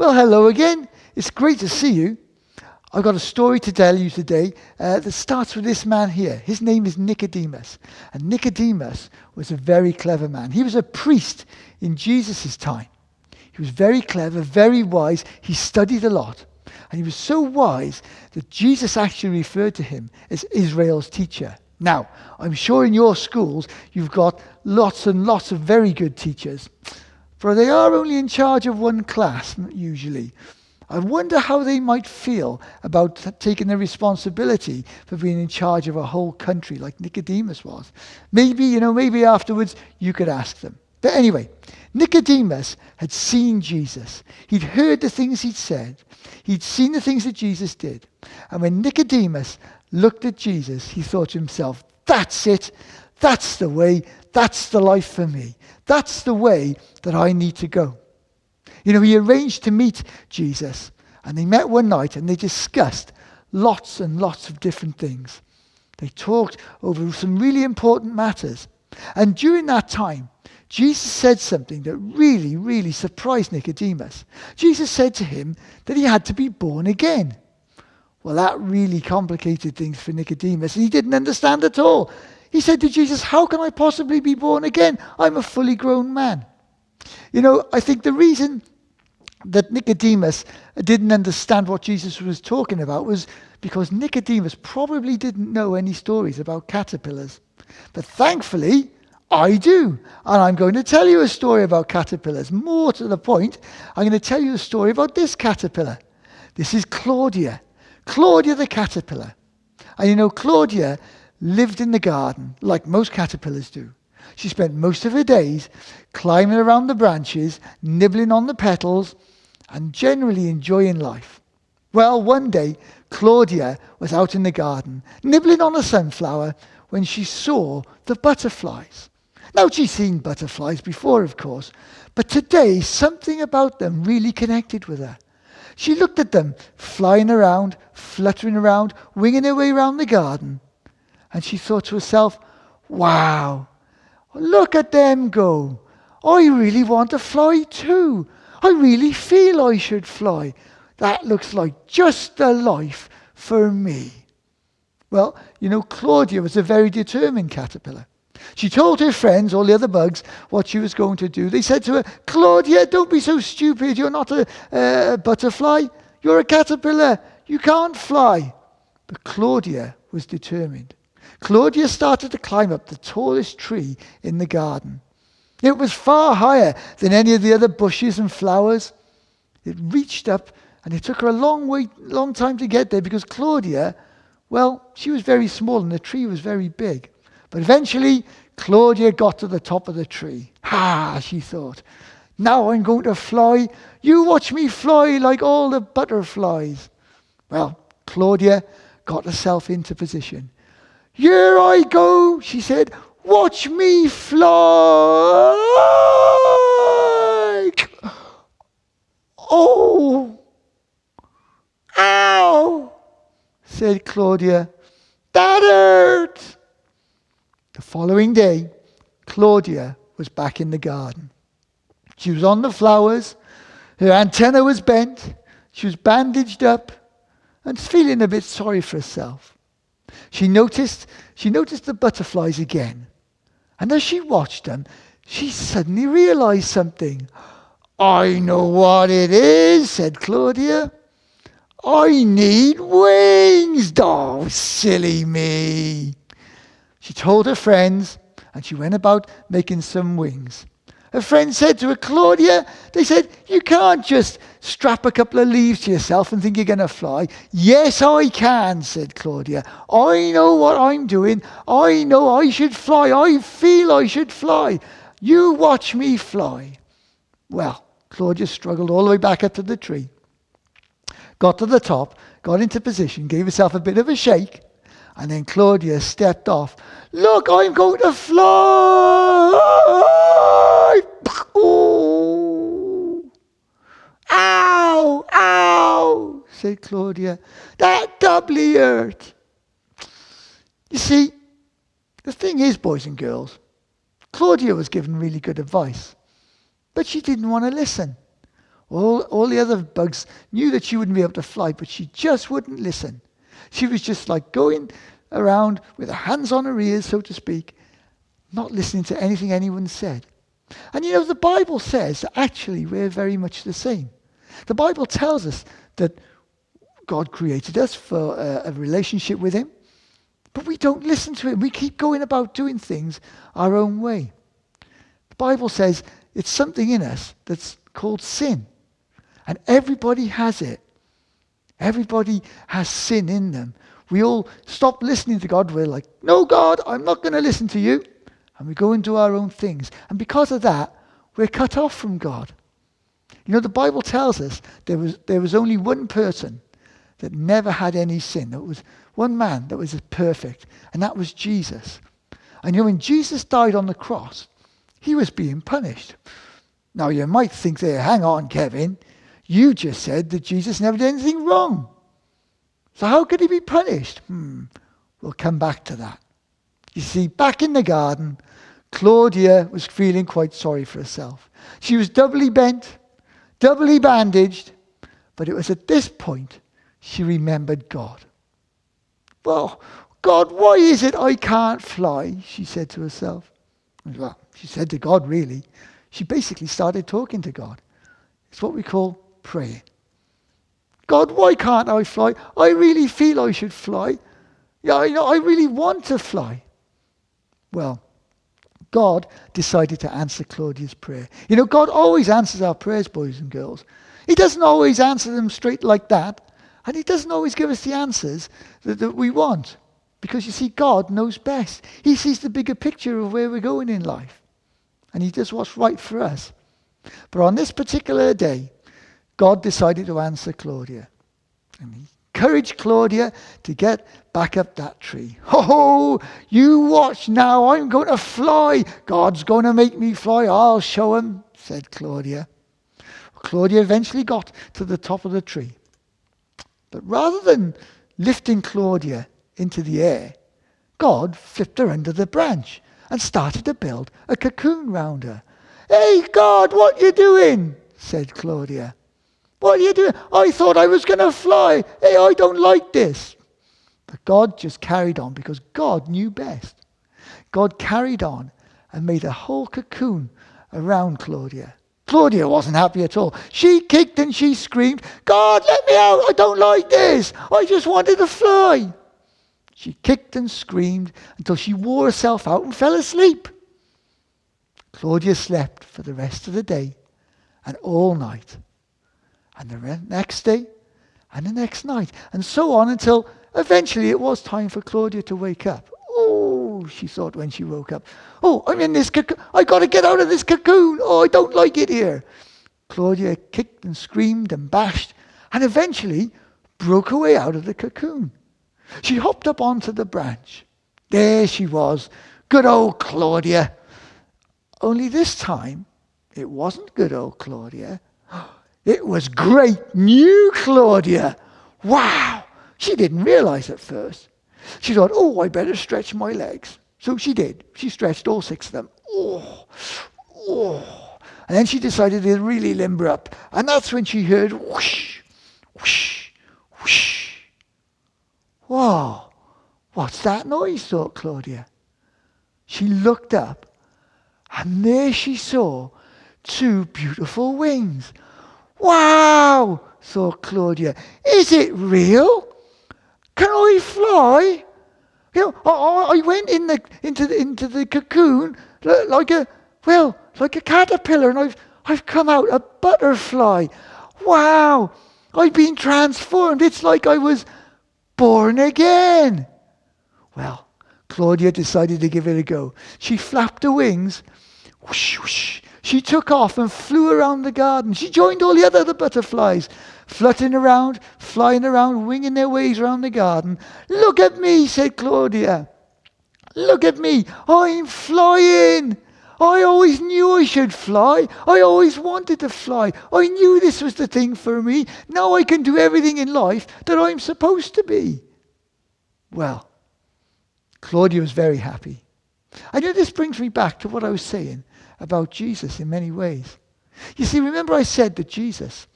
Well, hello again. It's great to see you. I've got a story to tell you today that starts with this man here. His name is Nicodemus. And Nicodemus was a very clever man. He was a priest in Jesus' time. He was very clever, very wise. He studied a lot. And he was so wise that Jesus actually referred to him as Israel's teacher. Now, I'm sure in your schools you've got lots and lots of very good teachers. For they are only in charge of one class, usually. I wonder how they might feel about taking the responsibility for being in charge of a whole country like Nicodemus was. Maybe afterwards you could ask them. But anyway, Nicodemus had seen Jesus. He'd heard the things he'd said. He'd seen the things that Jesus did. And when Nicodemus looked at Jesus, he thought to himself, that's it. That's the way. That's the life for me. That's the way that I need to go. He arranged to meet Jesus, and they met one night and they discussed lots and lots of different things. They talked over some really important matters. And during that time, Jesus said something that really, really surprised Nicodemus. Jesus said to him that he had to be born again. Well, that really complicated things for Nicodemus, and he didn't understand at all. He said to Jesus, how can I possibly be born again? I'm a fully grown man. I think the reason that Nicodemus didn't understand what Jesus was talking about was because Nicodemus probably didn't know any stories about caterpillars. But thankfully, I do. And I'm going to tell you a story about caterpillars. More to the point, I'm going to tell you a story about this caterpillar. This is Claudia the Caterpillar. And Claudia lived in the garden like most caterpillars do. She spent most of her days climbing around the branches, nibbling on the petals, and generally enjoying life. Well, one day, Claudia was out in the garden, nibbling on a sunflower, when she saw the butterflies. Now, she'd seen butterflies before, of course, but today, something about them really connected with her. She looked at them, flying around, fluttering around, winging their way around the garden, and she thought to herself, wow, look at them go. I really want to fly too. I really feel I should fly. That looks like just the life for me. Well, Claudia was a very determined caterpillar. She told her friends, all the other bugs, what she was going to do. They said to her, Claudia, don't be so stupid. You're not a butterfly. You're a caterpillar. You can't fly. But Claudia was determined. Claudia started to climb up the tallest tree in the garden. It was far higher than any of the other bushes and flowers. It reached up, and it took her a long time to get there because Claudia, well, she was very small and the tree was very big. But eventually, Claudia got to the top of the tree. Ha, she thought. Now I'm going to fly. You watch me fly like all the butterflies. Well, Claudia got herself into position. Here I go, she said. Watch me fly. Oh, ow, said Claudia. That hurt. The following day, Claudia was back in the garden. She was on the flowers. Her antenna was bent. She was bandaged up and feeling a bit sorry for herself. She noticed the butterflies again. And as she watched them, she suddenly realized something. I know what it is, said Claudia. I need wings. Oh, silly me. She told her friends, and she went about making some wings. Her friends said to her, Claudia, they said, you can't just strap a couple of leaves to yourself and think you're going to fly. Yes, I can, said Claudia. I know what I'm doing. I know I should fly. I feel I should fly. You watch me fly. Well, Claudia struggled all the way back up to the tree, got to the top, got into position, gave herself a bit of a shake, and then Claudia stepped off. Look, I'm going to fly! Ooh. Ow, ow, said Claudia. That doubly hurt. You see, the thing is, boys and girls, Claudia was given really good advice, but she didn't want to listen. All the other bugs knew that she wouldn't be able to fly, but she just wouldn't listen. She was just like going around with her hands on her ears, so to speak, not listening to anything anyone said. And the Bible says that actually we're very much the same. The Bible tells us that God created us for a relationship with him, but we don't listen to him. We keep going about doing things our own way. The Bible says it's something in us that's called sin. And everybody has it. Everybody has sin in them. We all stop listening to God. We're like, no, God, I'm not going to listen to you. And we go and do our own things. And because of that, we're cut off from God. The Bible tells us there was only one person that never had any sin. There was one man that was perfect, and that was Jesus. And when Jesus died on the cross, he was being punished. Now you might think there, hang on, Kevin, you just said that Jesus never did anything wrong. So how could he be punished? We'll come back to that. You see, back in the garden, Claudia was feeling quite sorry for herself. She was doubly bent, doubly bandaged, but it was at this point she remembered God. Well, God, why is it I can't fly? She said to herself. Well, she said to God, really. She basically started talking to God. It's what we call praying. God, why can't I fly? I really feel I should fly. Yeah, I really want to fly. Well, God decided to answer Claudia's prayer. God always answers our prayers, boys and girls. He doesn't always answer them straight like that. And he doesn't always give us the answers that we want. Because you see, God knows best. He sees the bigger picture of where we're going in life. And he does what's right for us. But on this particular day, God decided to answer Claudia. And he encouraged Claudia to get back up that tree. Oh, you watch now. I'm going to fly. God's going to make me fly. I'll show him, said Claudia. Claudia eventually got to the top of the tree. But rather than lifting Claudia into the air, God flipped her under the branch and started to build a cocoon round her. Hey, God, what you doing? Said Claudia. What are you doing? I thought I was going to fly. Hey, I don't like this. But God just carried on because God knew best. God carried on and made a whole cocoon around Claudia. Claudia wasn't happy at all. She kicked and she screamed, God, let me out. I don't like this. I just wanted to fly. She kicked and screamed until she wore herself out and fell asleep. Claudia slept for the rest of the day and all night. And the next day and the next night. And so on until eventually it was time for Claudia to wake up. Oh, she thought when she woke up. Oh, I'm in this cocoon. I got to get out of this cocoon. Oh, I don't like it here. Claudia kicked and screamed and bashed and eventually broke her way out of the cocoon. She hopped up onto the branch. There she was. Good old Claudia. Only this time, it wasn't good old Claudia. It was great new Claudia. Wow. She didn't realize at first. She thought, oh, I better stretch my legs. So she did. She stretched all 6 of them. Oh. And then she decided to really limber up. And that's when she heard whoosh, whoosh, whoosh. Wow, what's that noise, thought Claudia. She looked up, and there she saw 2 beautiful wings. Wow, thought Claudia. Is it real? Can I fly? I went into the cocoon like a caterpillar, and I've come out a butterfly. Wow, I've been transformed. It's like I was born again. Well, Claudia decided to give it a go. She flapped her wings. Whoosh, whoosh. She took off and flew around the garden. She joined all the other butterflies, fluttering around, flying around, winging their ways around the garden. Look at me, said Claudia. Look at me. I'm flying. I always knew I should fly. I always wanted to fly. I knew this was the thing for me. Now I can do everything in life that I'm supposed to be. Well, Claudia was very happy. I know this brings me back to what I was saying about Jesus in many ways. You see, remember I said that Jesus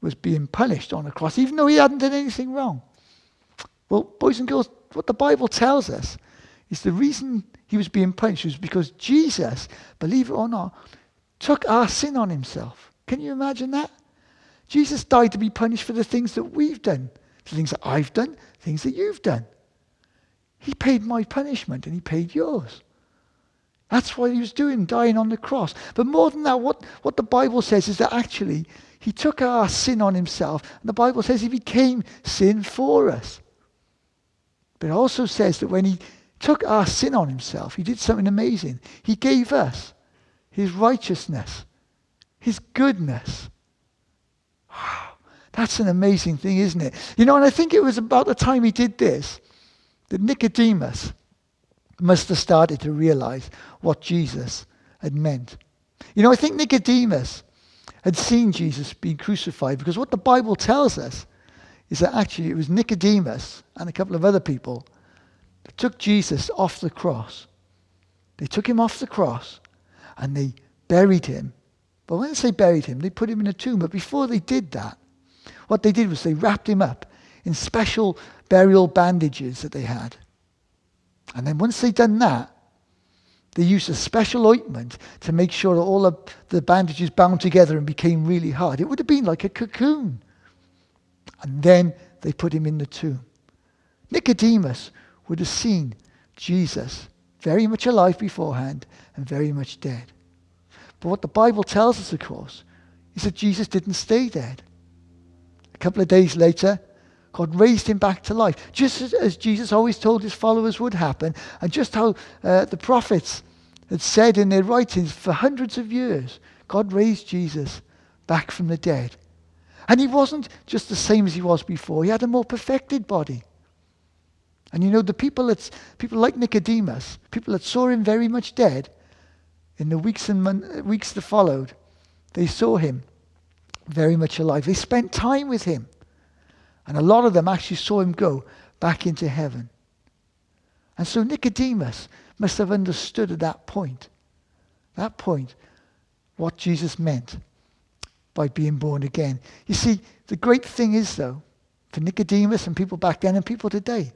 was being punished on the cross, even though he hadn't done anything wrong. Well, boys and girls, what the Bible tells us is the reason he was being punished was because Jesus, believe it or not, took our sin on himself. Can you imagine that? Jesus died to be punished for the things that we've done, the things that I've done, things that you've done. He paid my punishment and he paid yours. That's what he was doing, dying on the cross. But more than that, what the Bible says is that actually he took our sin on himself. And the Bible says he became sin for us. But it also says that when he took our sin on himself, he did something amazing. He gave us his righteousness, his goodness. Wow, that's an amazing thing, isn't it? And I think it was about the time he did this that Nicodemus must have started to realize what Jesus had meant. I think Nicodemus had seen Jesus being crucified, because what the Bible tells us is that actually it was Nicodemus and a couple of other people that took Jesus off the cross. They took him off the cross and they buried him. But when they say buried him, they put him in a tomb. But before they did that, what they did was they wrapped him up in special burial bandages that they had. And then once they'd done that, they used a special ointment to make sure that all of the bandages bound together and became really hard. It would have been like a cocoon. And then they put him in the tomb. Nicodemus would have seen Jesus very much alive beforehand and very much dead. But what the Bible tells us, of course, is that Jesus didn't stay dead. A couple of days later, God raised him back to life, just as Jesus always told his followers would happen, and just how the prophets had said in their writings for hundreds of years. God raised Jesus back from the dead. And he wasn't just the same as he was before. He had a more perfected body. And the people like Nicodemus, people that saw him very much dead, in the weeks that followed, they saw him very much alive. They spent time with him. And a lot of them actually saw him go back into heaven. And so Nicodemus must have understood at that point, what Jesus meant by being born again. You see, the great thing is, though, for Nicodemus and people back then and people today,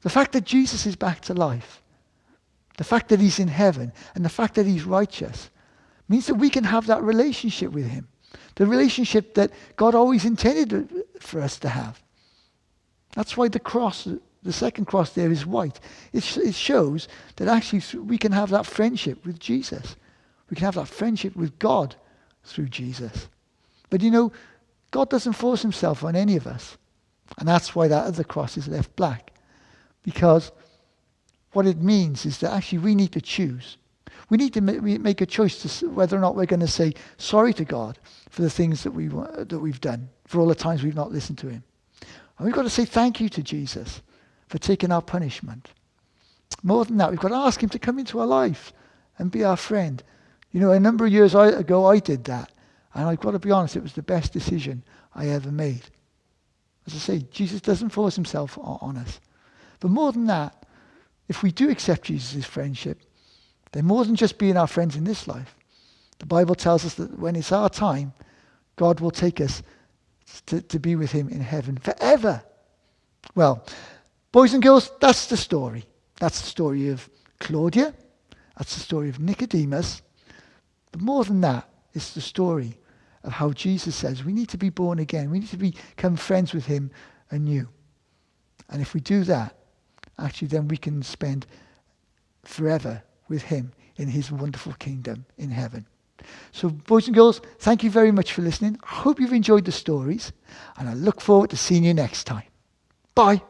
the fact that Jesus is back to life, the fact that he's in heaven, and the fact that he's righteous, means that we can have that relationship with him. The relationship that God always intended for us to have. That's why the cross, the second cross there, is white. It shows that actually we can have that friendship with Jesus. We can have that friendship with God through Jesus. But God doesn't force himself on any of us. And that's why that other cross is left black. Because what it means is that actually we need to choose. We need to make a choice to whether or not we're going to say sorry to God for the things that we've done, for all the times we've not listened to him. And we've got to say thank you to Jesus for taking our punishment. More than that, we've got to ask him to come into our life and be our friend. A number of years ago, I did that. And I've got to be honest, it was the best decision I ever made. As I say, Jesus doesn't force himself on us. But more than that, if we do accept Jesus' friendship, they're more than just being our friends in this life. The Bible tells us that when it's our time, God will take us to be with him in heaven forever. Well, boys and girls, that's the story. That's the story of Claudia. That's the story of Nicodemus. But more than that, it's the story of how Jesus says we need to be born again. We need to become friends with him anew. And if we do that, actually then we can spend forever with him in his wonderful kingdom in heaven. So boys and girls, thank you very much for listening. I hope you've enjoyed the stories, and I look forward to seeing you next time. Bye.